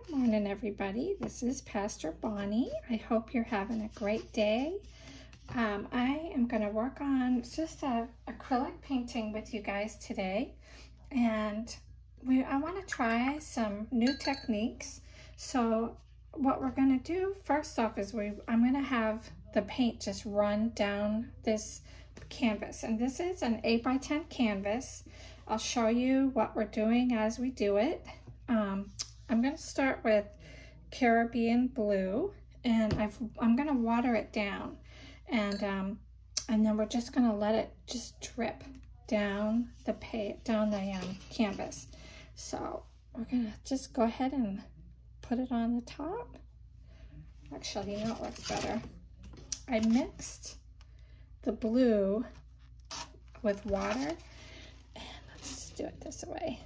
Good morning, everybody. This is Pastor Bonnie. I hope you're having a great day. I am going to work on just a acrylic painting with you guys today, and I want to try some new techniques. So what we're going to do first off is I'm going to have the paint just run down this canvas, and this is an 8x10 canvas. I'll show you what we're doing as we do it. I'm going to start with Caribbean blue, and I'm going to water it down, and then we're just going to let it just drip down the canvas. So we're going to just go ahead and put it on the top. Actually, you know what looks better? I mixed the blue with water, and let's just do it this way.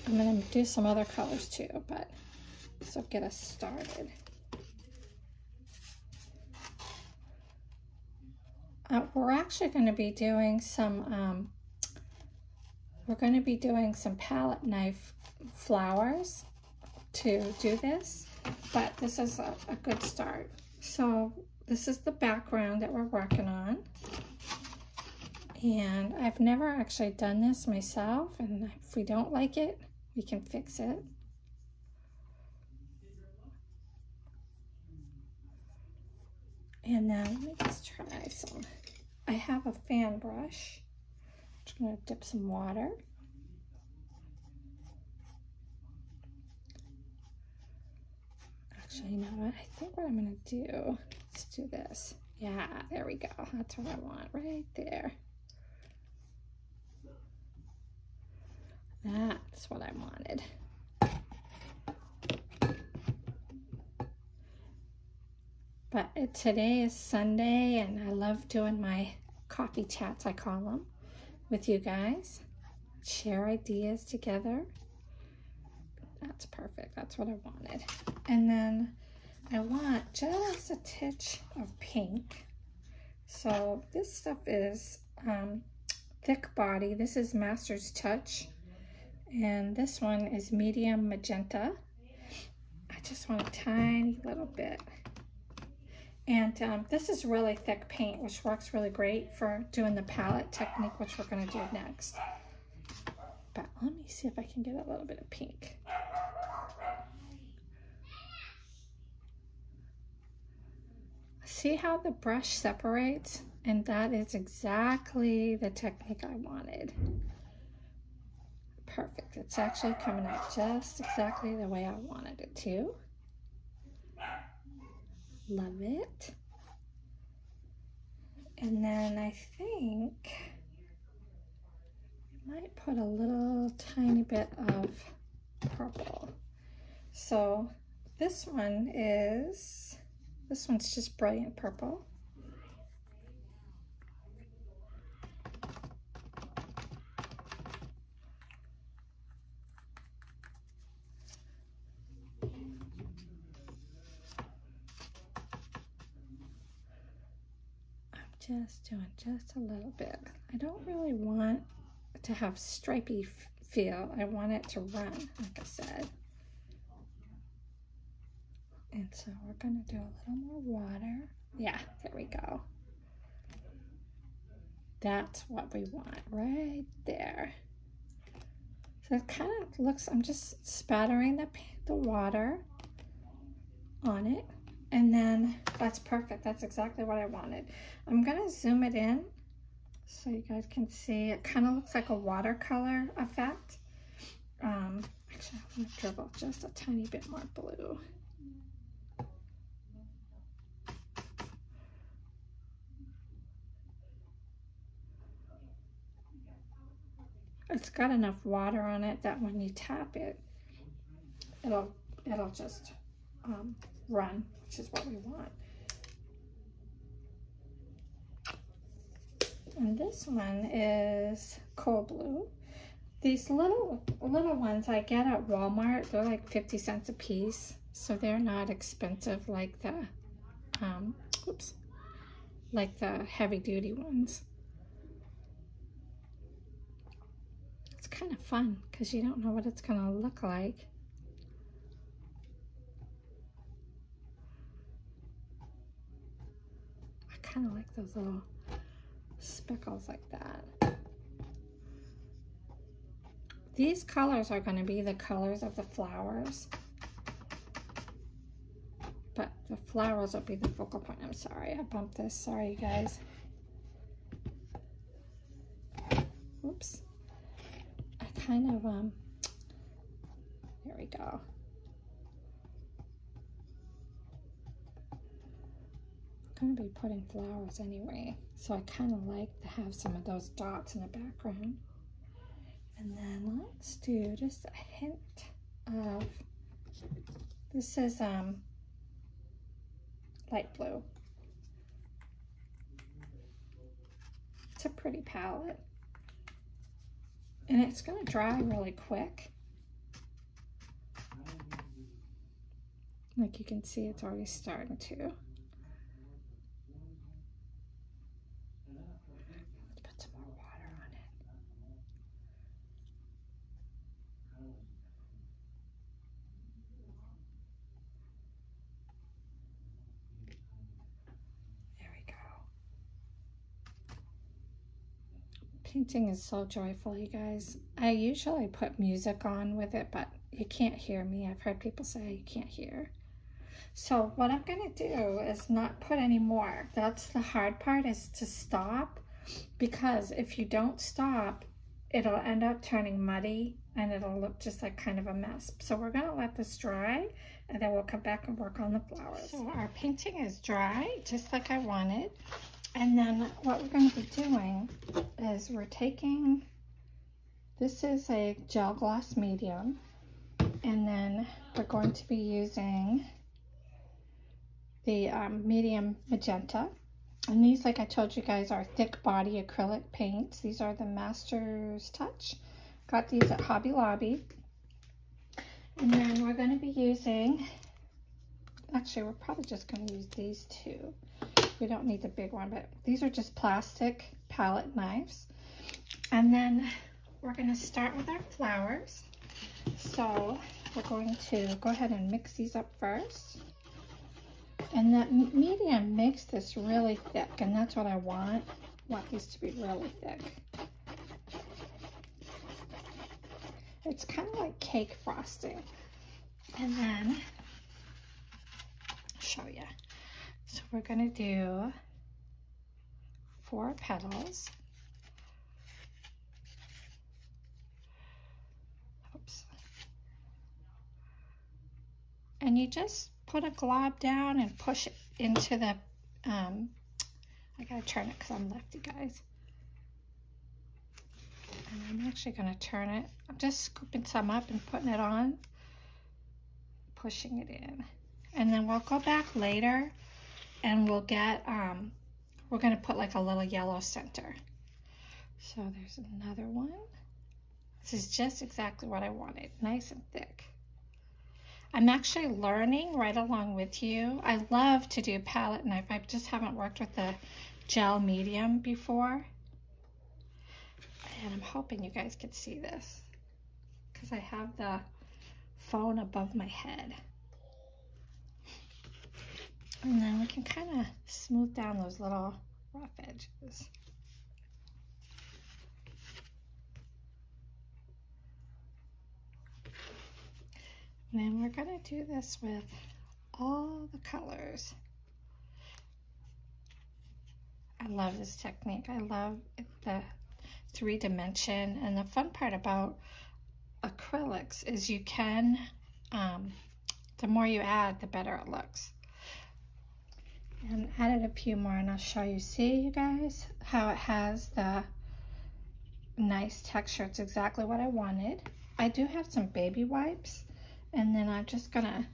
I'm going to do some other colors too, but this will get us started. We're actually going to be doing some, palette knife flowers to do this, but this is a good start. So this is the background that we're working on. And I've never actually done this myself, and if we don't like it, we can fix it. And then let me just try some. I have a fan brush. I'm just going to dip some water. Actually, you know what? I think what I'm going to do, let's do this. Yeah, there we go. That's what I want right there. That's what I wanted. But today is Sunday, and I love doing my coffee chats, I call them, with you guys. Share ideas together. That's perfect. That's what I wanted. And then I want just a titch of pink. So this stuff is thick body. This is Master's Touch. And this one is medium magenta. I just want a tiny little bit. And this is really thick paint, which works really great for doing the palette technique, which we're going to do next. But let me see if I can get a little bit of pink. See how the brush separates? And that is exactly the technique I wanted. Perfect. It's actually coming out just exactly the way I wanted it to. Love it. And then I think I might put a little tiny bit of purple. So this one's just brilliant purple. Just doing just a little bit. I don't really want it to have stripey feel. I want it to run, like I said. And so we're going to do a little more water. Yeah, there we go. That's what we want right there. So it kind of looks, I'm just spattering the water on it. And then that's perfect. That's exactly what I wanted. I'm going to zoom it in so you guys can see. It kind of looks like a watercolor effect. Actually, I'm going to dribble just a tiny bit more blue. It's got enough water on it that when you tap it, it'll just run, which is what we want. And this one is coal blue. These little ones I get at Walmart, they're like 50 cents a piece, so they're not expensive like the heavy duty ones. kind of fun because you don't know what it's going to look like. I kind of like those little speckles like that. These colors are going to be the colors of the flowers, but the flowers will be the focal point. I'm sorry, I bumped this. Sorry, you guys. Oops. I kind of, there we go. I'm going to be putting flowers anyway, so I kind of like to have some of those dots in the background. And then let's do just a hint of, this is light blue. It's a pretty palette. And it's going to dry really quick. Like you can see, it's already starting to. Let's put some more water on it. There we go. Painting is so joyful, you guys. I usually put music on with it, but you can't hear me. I've heard people say you can't hear. So what I'm going to do is not put any more. That's the hard part, is to stop, because if you don't stop, it'll end up turning muddy and it'll look just like kind of a mess. So we're going to let this dry and then we'll come back and work on the flowers. So our painting is dry, just like I wanted. And then what we're going to be doing is we're taking, this is a gel gloss medium, and then we're going to be using the medium magenta. And these, like I told you guys, are thick body acrylic paints. These are the Master's Touch. Got these at Hobby Lobby. And then we're going to be using, actually we're probably just going to use these two. We don't need the big one, but these are just plastic palette knives. And then we're going to start with our flowers. So we're going to go ahead and mix these up first. And that medium makes this really thick, and that's what I want. I want these to be really thick. It's kind of like cake frosting. And then, I'll show you. So we're going to do 4 petals. Oops. And you just put a glob down and push it into the, I gotta turn it because I'm lefty, guys. And I'm actually gonna turn it. I'm just scooping some up and putting it on, pushing it in. And then we'll go back later and we'll get, we're gonna put like a little yellow center. So there's another one. This is just exactly what I wanted, nice and thick. I'm actually learning right along with you. I love to do palette knife. I just haven't worked with the gel medium before. And I'm hoping you guys can see this because I have the phone above my head. And then we can kind of smooth down those little rough edges. And then we're going to do this with all the colors. I love this technique. I love the 3-dimension. And the fun part about acrylics is you can, the more you add, the better it looks. And added a few more and I'll show you. See, you guys, how it has the nice texture. It's exactly what I wanted. I do have some baby wipes. And then I'm just gonna,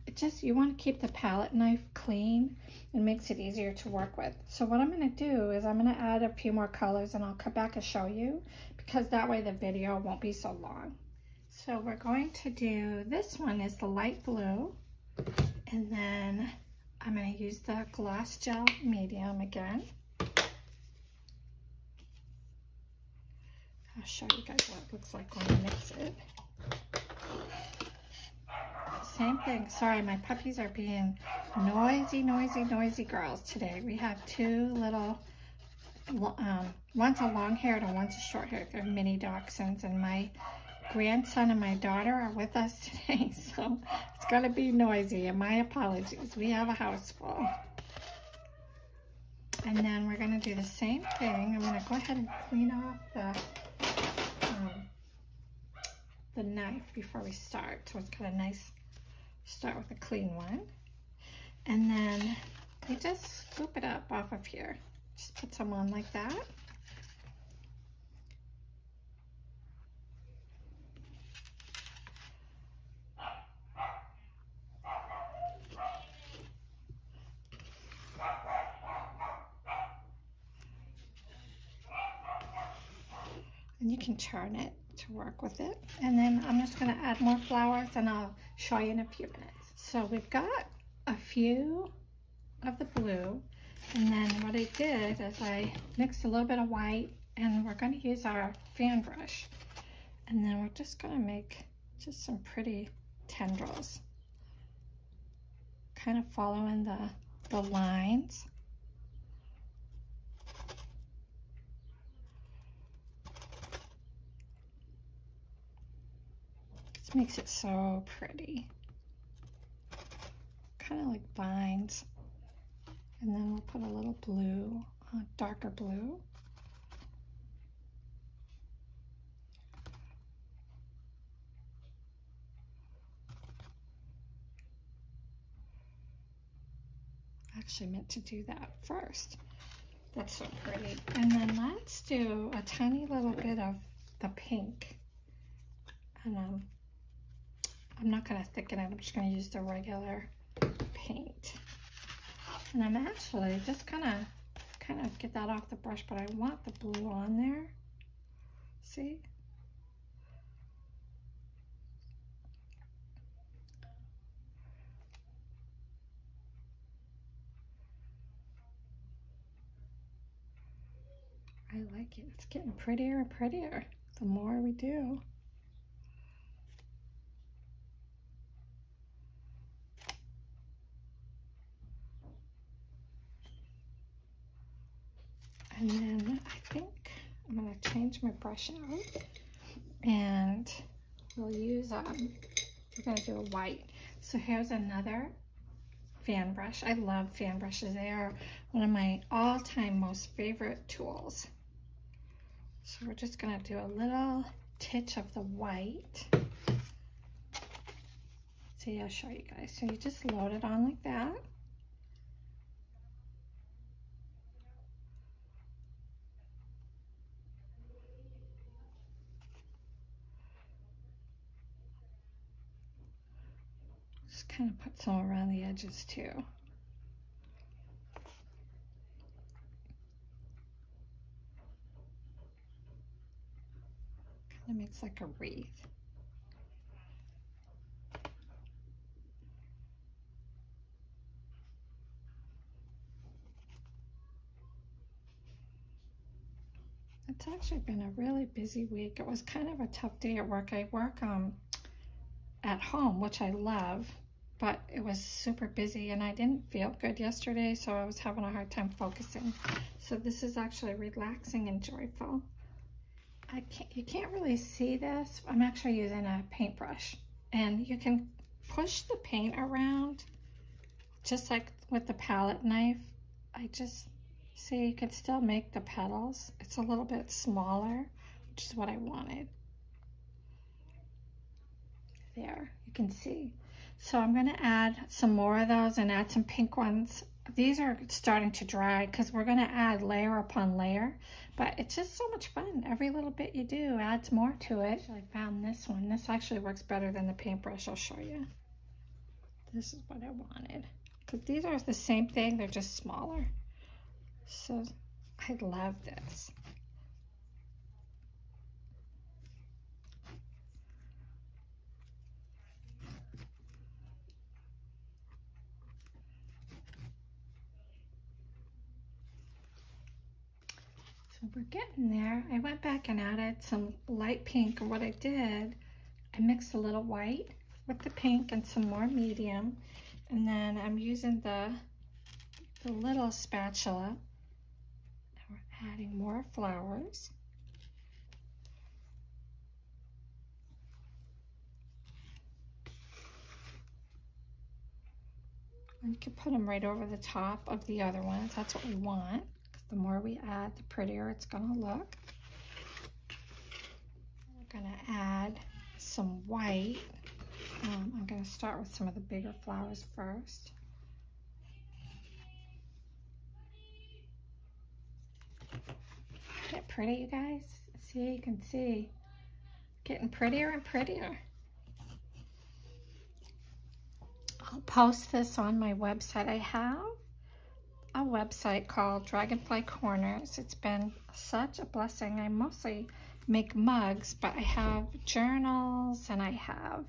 you want to keep the palette knife clean. It makes it easier to work with. So what I'm gonna do is I'm gonna add a few more colors and I'll come back and show you, because that way the video won't be so long. So we're going to do, this one is the light blue. And then I'm gonna use the gloss gel medium again. I'll show you guys what it looks like when I mix it. Same thing. Sorry, my puppies are being noisy girls today. We have two little, one's a long-haired and one's a short-haired. They're mini dachshunds, and my grandson and my daughter are with us today, so it's going to be noisy, and my apologies. We have a house full. And then we're going to do the same thing. I'm going to go ahead and clean off the knife before we start. So it's got a nice, start with a clean one. And then we just scoop it up off of here. Just put some on like that. And you can turn it to work with it. And then I'm just going to add more flowers, and I'll show you in a few minutes. So we've got a few of the blue, and then what I did is I mixed a little bit of white, and we're going to use our fan brush. And then we're just going to make just some pretty tendrils, kind of following the lines. This makes it so pretty. Kind of like vines. And then we'll put a little blue, darker blue. I actually meant to do that first. That's so pretty. And then let's do a tiny little bit of the pink. And I'm not going to thicken it. I'm just going to use the regular paint. And I'm actually just kind of get that off the brush, but I want the blue on there. See? I like it. It's getting prettier and prettier the more we do. And then I think I'm going to change my brush out, and we'll use, we're going to do a white. So here's another fan brush. I love fan brushes. They are one of my all-time most favorite tools. So we're just going to do a little titch of the white. See, I'll show you guys. So you just load it on like that. Just kind of put some around the edges too. Kind of makes like a wreath. It's actually been a really busy week. It was kind of a tough day at work. I work at home, which I love, but it was super busy and I didn't feel good yesterday, so I was having a hard time focusing. So this is actually relaxing and joyful. You can't really see this. I'm actually using a paintbrush, and you can push the paint around just like with the palette knife. I just see you can still make the petals. It's a little bit smaller, which is what I wanted. There, you can see. So I'm going to add some more of those and add some pink ones. These are starting to dry because we're going to add layer upon layer, but it's just so much fun. Every little bit you do adds more to it. I found this one. This actually works better than the paintbrush. I'll show you. This is what I wanted, because these are the same thing. They're just smaller. So I love this. So So we're getting there. I went back and added some light pink, and what I did, I mixed a little white with the pink and some more medium, and then I'm using the little spatula, and we're adding more flowers. And you can put them right over the top of the other ones. That's what we want. The more we add, the prettier it's gonna look. We're gonna add some white. I'm gonna start with some of the bigger flowers first. Isn't it pretty, you guys? See, you can see, getting prettier and prettier. I'll post this on my website. I have a website called Dragonfly Corners. It's been such a blessing. I mostly make mugs, but I have journals, and I have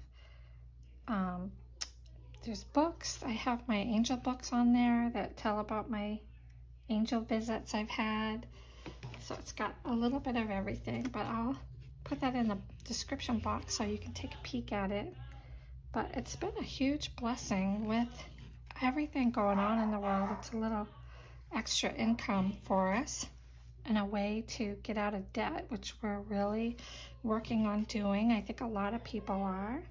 there's books. I have my angel books on there that tell about my angel visits I've had. So it's got a little bit of everything, but I'll put that in the description box so you can take a peek at it. But it's been a huge blessing with everything going on in the world. It's a little extra income for us and a way to get out of debt, which we're really working on doing. I think a lot of people are.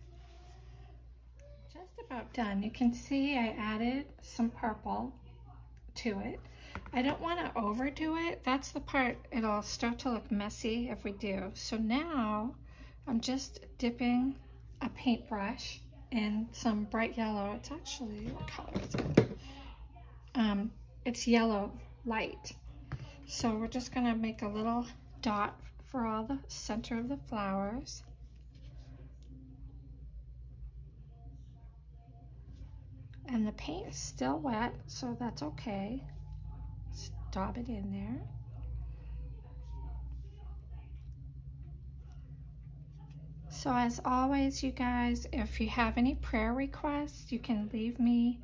Just about done. You can see I added some purple to it. I don't want to overdo it. That's the part it'll start to look messy if we do. So now I'm just dipping a paintbrush in some bright yellow. It's actually, what color is it? It's yellow light. So we're just gonna make a little dot for all the center of the flowers. And the paint is still wet, so that's okay. Just dab it in there. So as always, you guys, if you have any prayer requests, you can leave me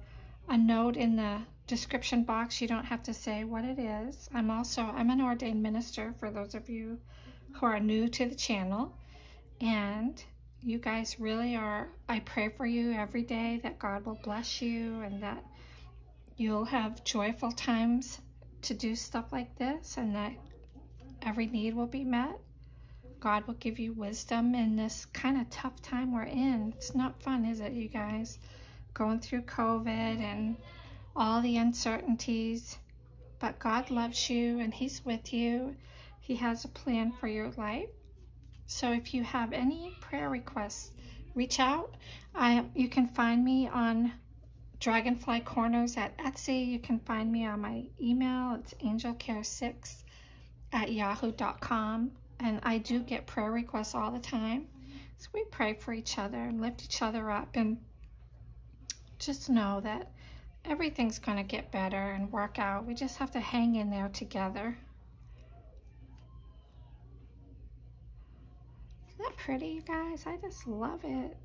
a note in the description box. You don't have to say what it is. I'm an ordained minister for those of you who are new to the channel. And you guys really are, I pray for you every day that God will bless you and that you'll have joyful times to do stuff like this, and that every need will be met. God will give you wisdom in this kind of tough time we're in. It's not fun, is it, you guys? Going through COVID and all the uncertainties. But God loves you and He's with you. He has a plan for your life. So if you have any prayer requests, reach out. You can find me on Dragonfly Corners at Etsy. You can find me on my email. It's angelcare6@yahoo.com. And I do get prayer requests all the time. So we pray for each other and lift each other up, and just know that everything's going to get better and work out. We just have to hang in there together. Isn't that pretty, you guys? I just love it.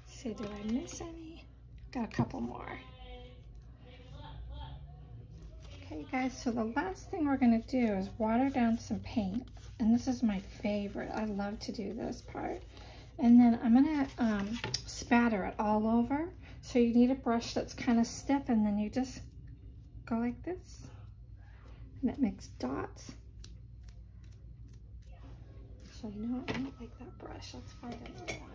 Let's see, do I miss any? Got a couple more. Okay, you guys, so the last thing we're going to do is water down some paint. And this is my favorite. I love to do this part. And then I'm going to spatter it all over. So you need a brush that's kind of stiff, and then you just go like this. And it makes dots. So you know what? I don't like that brush. Let's find another one.